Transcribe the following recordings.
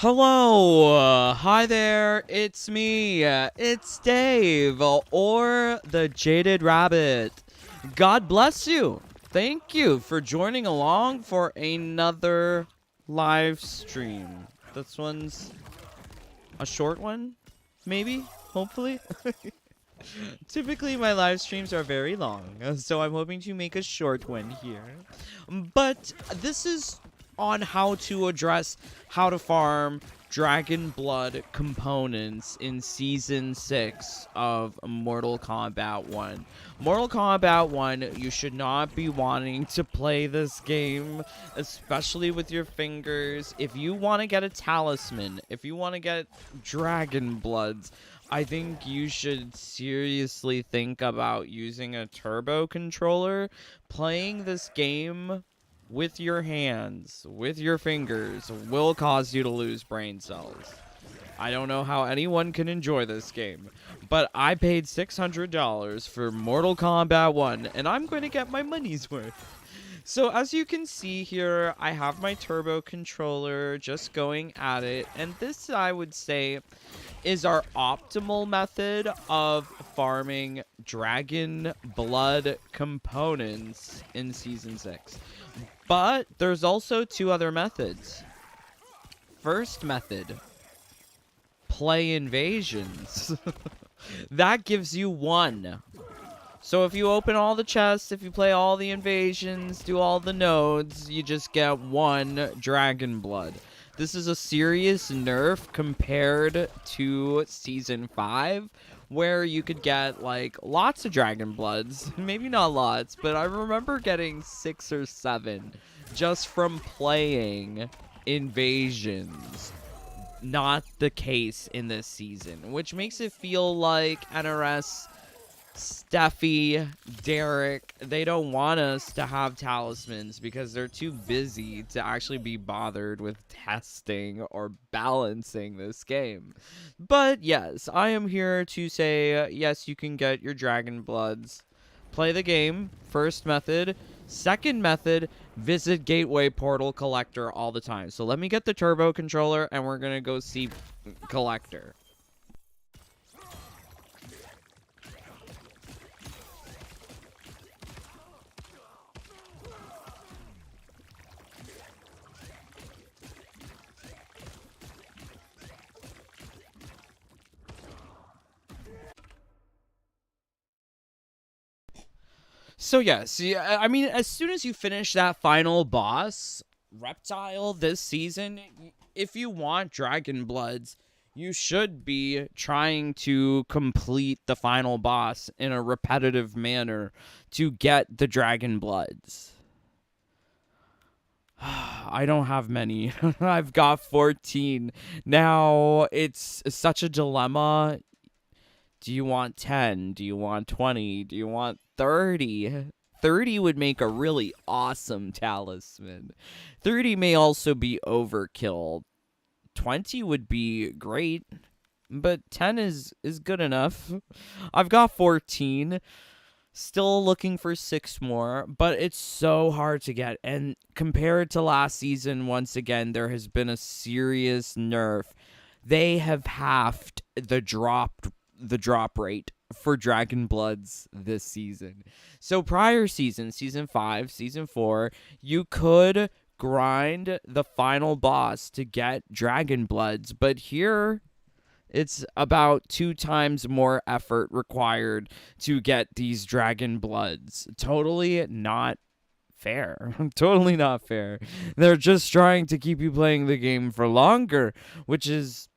Hello, hi there, it's me, it's Dave, or the Jaded Rabbit. God bless you. Thank you for joining along for another live stream. This one's a short one, maybe, hopefully. Typically, my live streams are very long, so I'm hoping to make a short one here. But this is on how to address how to farm Dragon Blood components in Season 6 of Mortal Kombat 1. Mortal Kombat 1, you should not be wanting to play this game, especially with your fingers. If you want to get a talisman, if you want to get Dragon Bloods, I think you should seriously think about using a turbo controller. Playing this game with your hands, with your fingers, will cause you to lose brain cells. I don't know how anyone can enjoy this game, but I paid $600 for Mortal Kombat 1, and I'm going to get my money's worth. So as you can see here, I have my turbo controller just going at it, and this, I would say, is our optimal method of farming Dragon Blood components in Season 6. But there's also two other methods. First method, play invasions. That gives you one. So if you open all the chests, if you play all the invasions, do all the nodes, you just get one Dragon Blood. This is a serious nerf compared to Season 5, where you could get, like, lots of Dragon Bloods. Maybe not lots, but I remember getting 6 or 7 just from playing invasions. Not the case in this season, which makes it feel like NRS, Steffi, Derek, they don't want us to have talismans because they're too busy to actually be bothered with testing or balancing this game. But yes, I am here to say, yes, you can get your Dragon Bloods. Play the game, first method. Second method, visit Gateway Portal Collector all the time. So let me get the turbo controller and we're going to go see Collector. So yes, yeah, I mean, as soon as you finish that final boss, Reptile, this season, if you want Dragon Bloods, you should be trying to complete the final boss in a repetitive manner to get the Dragon Bloods. I don't have many. I've got 14. Now, it's such a dilemma. Do you want 10? Do you want 20? Do you want 30? 30 would make a really awesome talisman. 30 may also be overkill. 20 would be great, but 10 is good enough. I've got 14. Still looking for 6 more, but it's so hard to get. And compared to last season, once again, there has been a serious nerf. They have halved the drop rate for Dragon Bloods this season. So prior seasons, Season 5, Season 4, you could grind the final boss to get Dragon Bloods, but here it's about 2 times more effort required to get these Dragon Bloods. Totally not fair. Totally not fair. They're just trying to keep you playing the game for longer, which is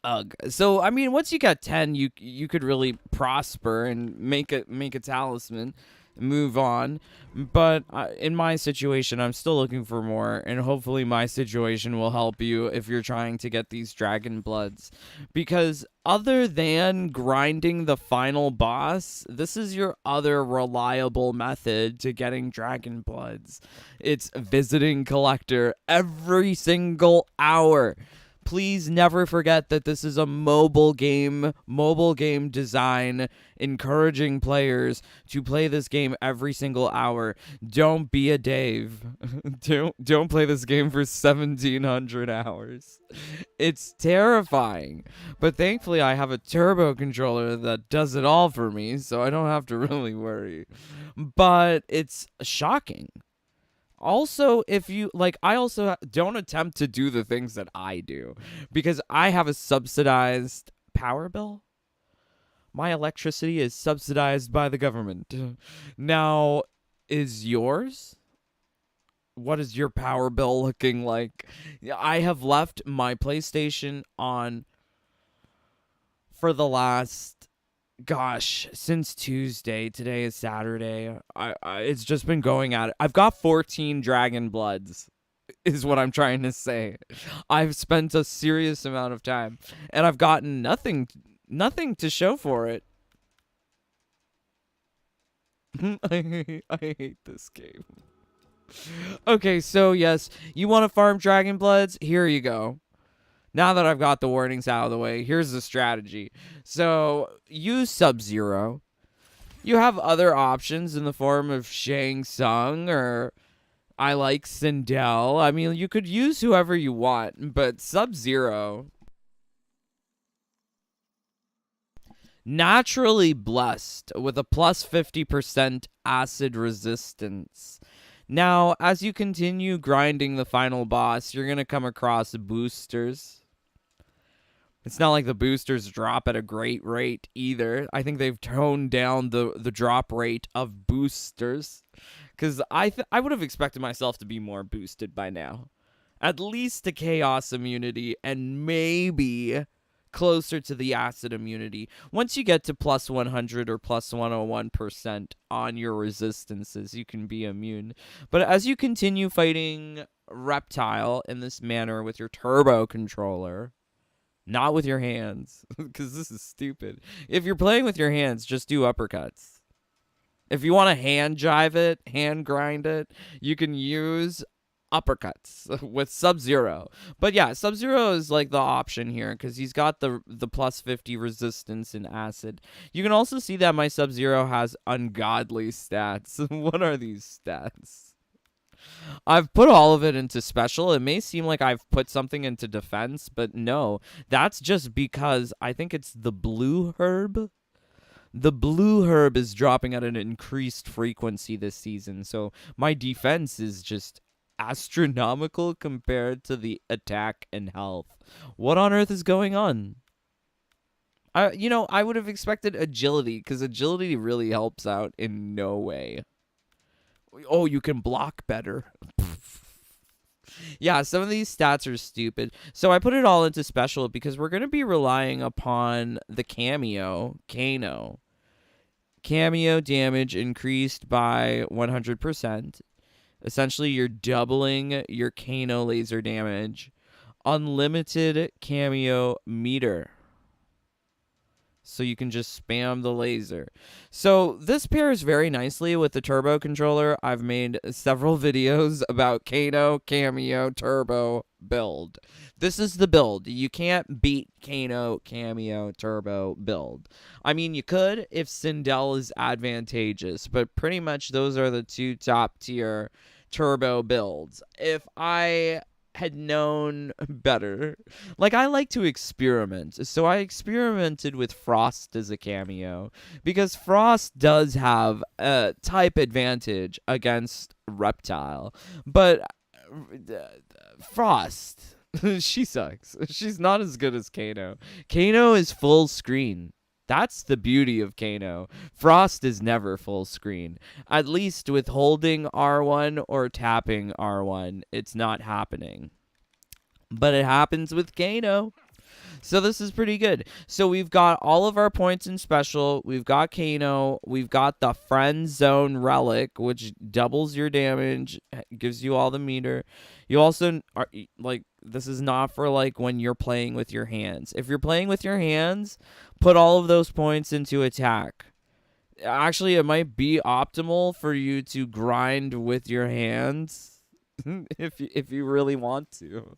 ugh. So I mean, once you got 10, you could really prosper and make a talisman, move on. But in my situation, I'm still looking for more, and hopefully my situation will help you if you're trying to get these Dragon Bloods. Because other than grinding the final boss, this is your other reliable method to getting Dragon Bloods. It's visiting Collector every single hour. please never forget that this is a mobile game design, encouraging players to play this game every single hour. Don't be a Dave. Don't play this game for 1,700 hours. It's terrifying. But thankfully I have a turbo controller that does it all for me, so I don't have to really worry. But it's shocking. Also, if you like, I also don't attempt to do the things that I do because I have a subsidized power bill. My electricity is subsidized by the government. Now, is yours? What is your power bill looking like? I have left my PlayStation on for the last, gosh, since Tuesday. Today is Saturday. It's just been going at it. I've got 14 Dragon Bloods, is what I'm trying to say. I've spent a serious amount of time, and I've gotten nothing to show for it. I hate this game. Okay, so yes, you want to farm Dragon Bloods? Here you go. Now that I've got the warnings out of the way, here's the strategy. So, use Subzero. You have other options in the form of Shang Tsung, or I like Sindel. I mean, you could use whoever you want, but Subzero, naturally blessed with a plus 50% acid resistance. Now, as you continue grinding the final boss, you're going to come across boosters. It's not like the boosters drop at a great rate either. I think they've toned down the drop rate of boosters, because I would have expected myself to be more boosted by now. At least a chaos immunity and maybe closer to the acid immunity. Once you get to plus 100 or plus 101% on your resistances, you can be immune. But as you continue fighting Reptile in this manner with your turbo controller, not with your hands, because this is stupid. If you're playing with your hands, just do uppercuts. If you want to hand jive it, hand grind it, you can use uppercuts with Subzero. But yeah, Subzero is like the option here because he's got the plus 50 resistance in acid. You can also see that my Subzero has ungodly stats. What are these stats? I've put all of it into special. It may seem like I've put something into defense, but no, that's just because I think it's the blue herb. The blue herb is dropping at an increased frequency this season, so my defense is just astronomical compared to the attack and health. What on earth is going on? I would have expected agility, because agility really helps out in no way. Oh, you can block better. Yeah, some of these stats are stupid. So I put it all into special because we're going to be relying upon the Cameo, Kano. Cameo damage increased by 100%. Essentially, you're doubling your Kano laser damage. Unlimited Cameo meter. So you can just spam the laser. So this pairs very nicely with the turbo controller. I've made several videos about Kano, Cameo, Turbo build. This is the build. You can't beat Kano, Cameo, Turbo build. I mean, you could if Sindel is advantageous, but pretty much those are the two top tier turbo builds. If I had known better, like, I like to experiment, so I experimented with Frost as a Cameo because Frost does have a type advantage against Reptile, but Frost, she sucks. She's not as good as Kano. Kano is full screen. That's the beauty of Kano. Frost is never full screen. At least with holding R1 or tapping R1, it's not happening. But it happens with Kano. So this is pretty good. So we've got all of our points in special. We've got Kano. We've got the Friend Zone Relic, which doubles your damage, gives you all the meter. You also are, like, this is not for like when you're playing with your hands. If you're playing with your hands, put all of those points into attack. Actually, it might be optimal for you to grind with your hands. if you really want to.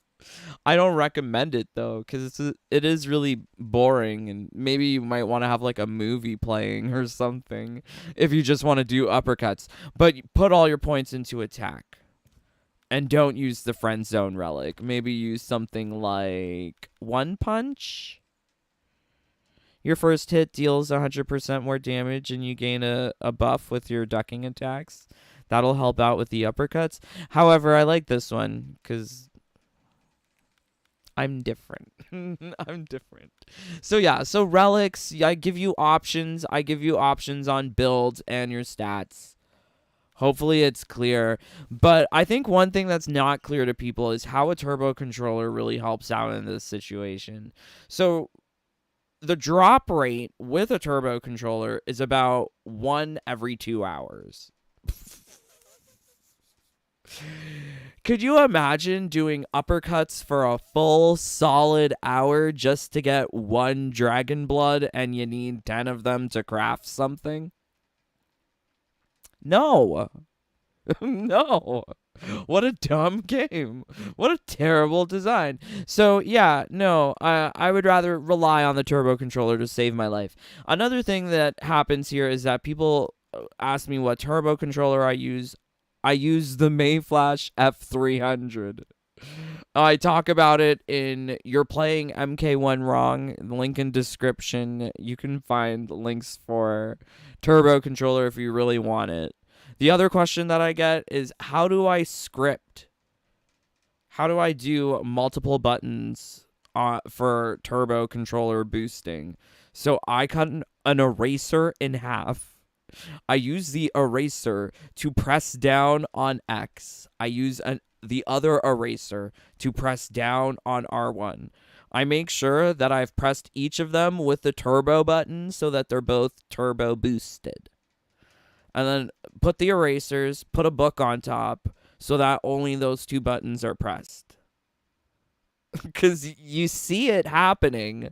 I don't recommend it though, because it is really boring, and maybe you might want to have like a movie playing or something if you just want to do uppercuts. But put all your points into attack, and don't use the friend zone relic. Maybe use something like one punch. Your first hit deals 100% more damage, and you gain a buff with your ducking attacks. That'll help out with the uppercuts. However, I like this one because I'm different. I'm different. So yeah, so relics, I give you options. I give you options on builds and your stats. Hopefully it's clear. But I think one thing that's not clear to people is how a turbo controller really helps out in this situation. So the drop rate with a turbo controller is about 1 every 2 hours. Could you imagine doing uppercuts for a full solid hour just to get 1 dragon blood and you need 10 of them to craft something? No. No. What a dumb game. What a terrible design. So, yeah, no, I would rather rely on the turbo controller to save my life. Another thing that happens here is that people ask me what turbo controller I use. I use the Mayflash F300. I talk about it in You're Playing MK1 Wrong, link in description. You can find links for turbo controller if you really want it. The other question that I get is, how do I script? How do I do multiple buttons for turbo controller boosting? So I cut an eraser in half. I use the eraser to press down on X. I use the other eraser to press down on R1. I make sure that I've pressed each of them with the turbo button so that they're both turbo boosted. And then put the erasers, put a book on top so that only those 2 buttons are pressed. Because you see it happening.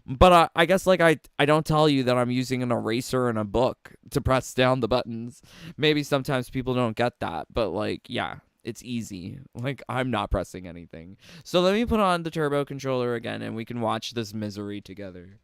But I guess like I don't tell you that I'm using an eraser and a book to press down the buttons. Maybe sometimes people don't get that. But like, yeah, it's easy. Like, I'm not pressing anything. So let me put on the turbo controller again and we can watch this misery together.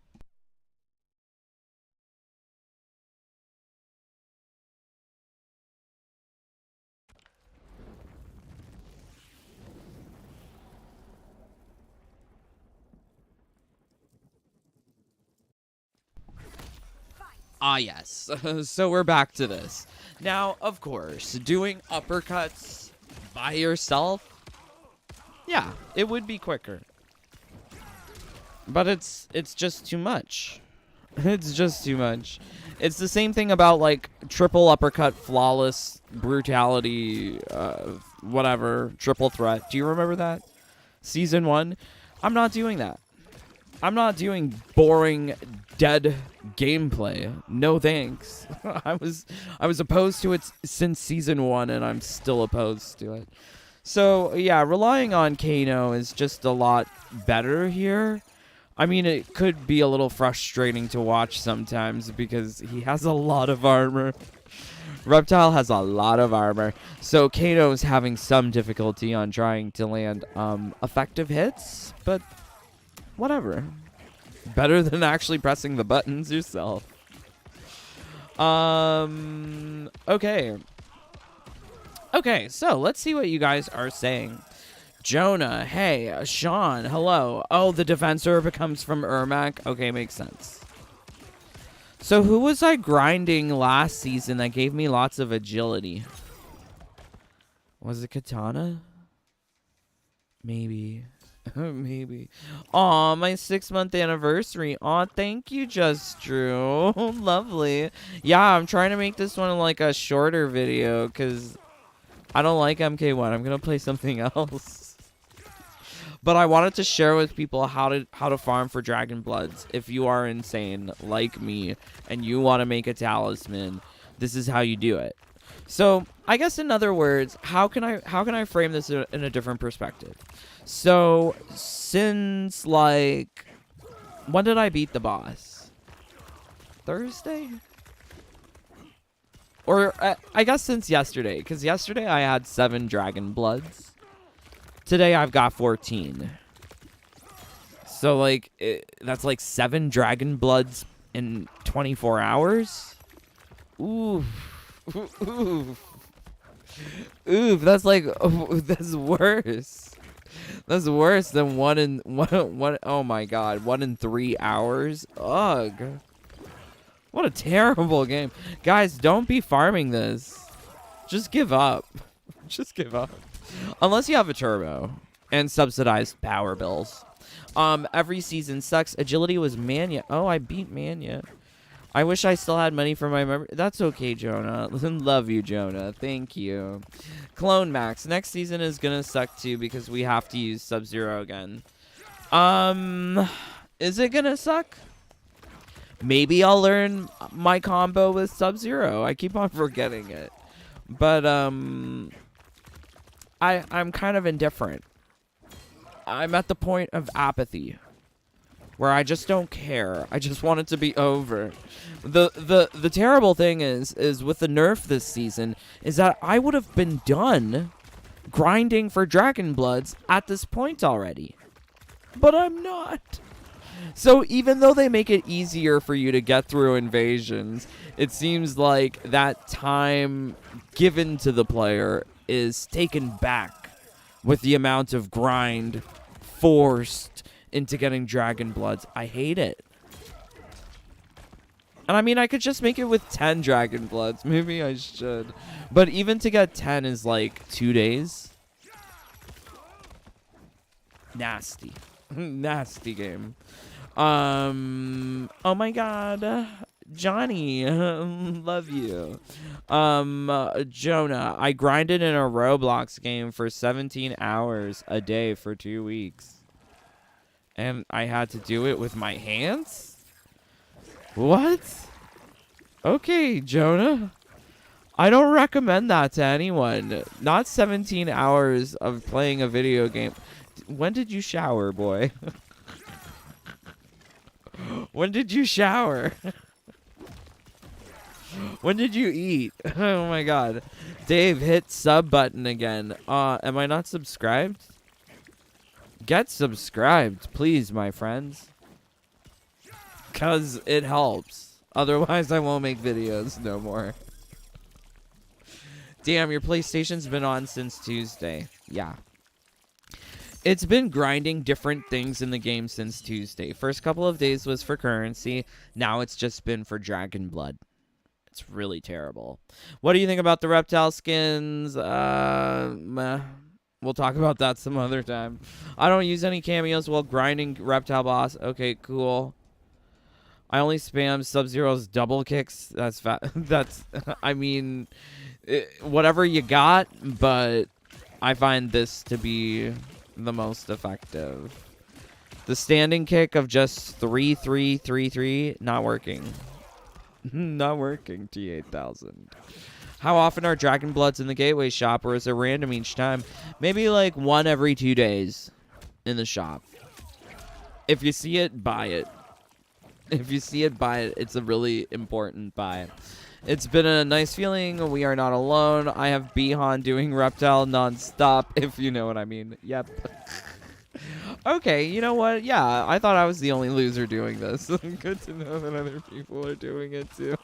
Ah, yes. So we're back to this. Now, of course, doing uppercuts by yourself, yeah, it would be quicker. But it's just too much. It's just too much. It's the same thing about, like, triple uppercut, flawless, brutality, whatever, triple threat. Do you remember that? Season 1? I'm not doing that. I'm not doing boring, dead gameplay. No thanks. I was opposed to it since season 1, and I'm still opposed to it. So yeah, relying on Kano is just a lot better here. I mean, it could be a little frustrating to watch sometimes because he has a lot of armor. Reptile has a lot of armor, so Kano's having some difficulty on trying to land effective hits, but whatever. Better than actually pressing the buttons yourself. Okay. Okay, so let's see what you guys are saying. Jonah, hey. Sean, hello. Oh, the defensor becomes from Ermac. Okay, makes sense. So who was I grinding last season that gave me lots of agility? Was it Katana? Maybe. Maybe. Aw, my 6-month anniversary. Aw, thank you, Just Drew. Lovely. Yeah, I'm trying to make this one like a shorter video because I don't like MK1. I'm gonna play something else. But I wanted to share with people how to farm for Dragon Bloods. If you are insane like me and you want to make a talisman, this is how you do it. So I guess in other words, how can I frame this in a different perspective? So since like, when did I beat the boss? Thursday? Or I guess since yesterday, because yesterday I had 7 Dragon Bloods. Today I've got 14. So, like, that's like 7 Dragon Bloods in 24 hours? Oof. Oof. Oof, that's like, that's worse. That's worse than oh my god, 1 in 3 hours? Ugh. What a terrible game. Guys, don't be farming this. Just give up. Just give up. Unless you have a turbo and subsidized power bills. Every season sucks. Agility was Mania. Oh, I beat Mania. I wish I still had money for my member. That's okay, Jonah. Love you, Jonah. Thank you. Clone Max. Next season is gonna suck too because we have to use Subzero again. Is it gonna suck? Maybe I'll learn my combo with Subzero. I keep on forgetting it. But, I'm kind of indifferent. I'm at the point of apathy. Where I just don't care. I just want it to be over. The terrible thing is with the nerf this season, is that I would have been done grinding for Dragon Bloods at this point already. But I'm not. So even though they make it easier for you to get through invasions, it seems like that time given to the player is taken back with the amount of grind forced into getting Dragon Bloods. I hate it. And I mean, I could just make it with 10 Dragon Bloods. Maybe I should. But even to get 10 is like 2 days. Nasty. Nasty game. Oh my god. Johnny, love you. Jonah, I grinded in a Roblox game for 17 hours a day for 2 weeks. And I had to do it with my hands? What? Okay, Jonah. I don't recommend that to anyone. Not 17 hours of playing a video game. When did you shower, boy? When did you shower? When did you eat? Oh my god. Dave, hit sub button again. Am I not subscribed? Get subscribed, please, my friends. Because it helps. Otherwise, I won't make videos no more. Damn, your PlayStation's been on since Tuesday. Yeah. It's been grinding different things in the game since Tuesday. First couple of days was for currency. Now it's just been for Dragon Blood. It's really terrible. What do you think about the reptile skins? Meh. We'll talk about that some other time. I don't use any cameos while grinding reptile boss. Okay, cool. I only spam Subzero's double kicks. That's that's, I mean, whatever you got, but I find this to be the most effective. The standing kick of just 3-3-3-3, not working. Not working, T8000. How often are Dragon Bloods in the Gateway shop, or is it random each time? Maybe like 1 every 2 days in the shop. If you see it, buy it. If you see it, buy it. It's a really important buy. It's been a nice feeling. We are not alone. I have Bihan doing Reptile nonstop, if you know what I mean. Yep. Okay, you know what? Yeah, I thought I was the only loser doing this. Good to know that other people are doing it too.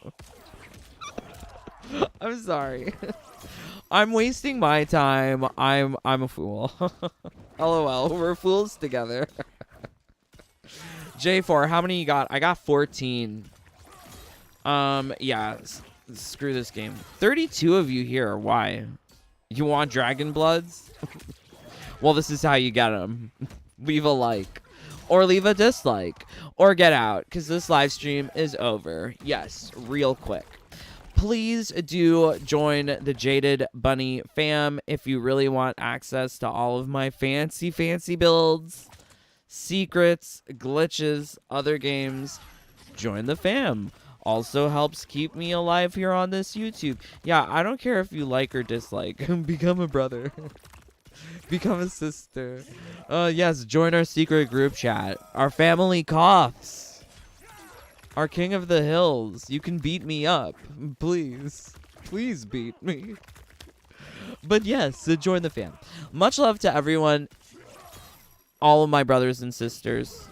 I'm sorry. I'm wasting my time. I'm a fool. LOL. We're fools together. J4, how many you got? I got 14. Yeah. Screw this game. 32 of you here. Why? You want Dragon Bloods? Well, this is how you get them. Leave a like. Or leave a dislike. Or get out. Because this live stream is over. Yes. Real quick. Please do join the Jaded Bunny fam if you really want access to all of my fancy builds, secrets, glitches, other games. Join the fam. Also helps keep me alive here on this YouTube. Yeah, I don't care if you like or dislike. Become a brother. Become a sister. Yes, join our secret group chat. Our family coughs. Our king of the hills. You can beat me up. Please. Please beat me. But yes, join the fam. Much love to everyone, all of my brothers and sisters.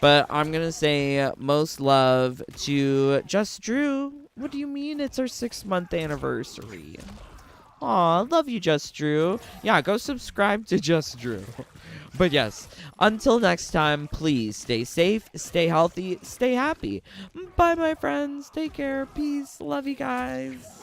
But I'm going to say most love to Just Drew. What do you mean it's our 6-month anniversary? Aw, love you, Just Drew. Yeah, go subscribe to Just Drew. But yes, until next time, please stay safe, stay healthy, stay happy. Bye, my friends. Take care. Peace. Love you guys.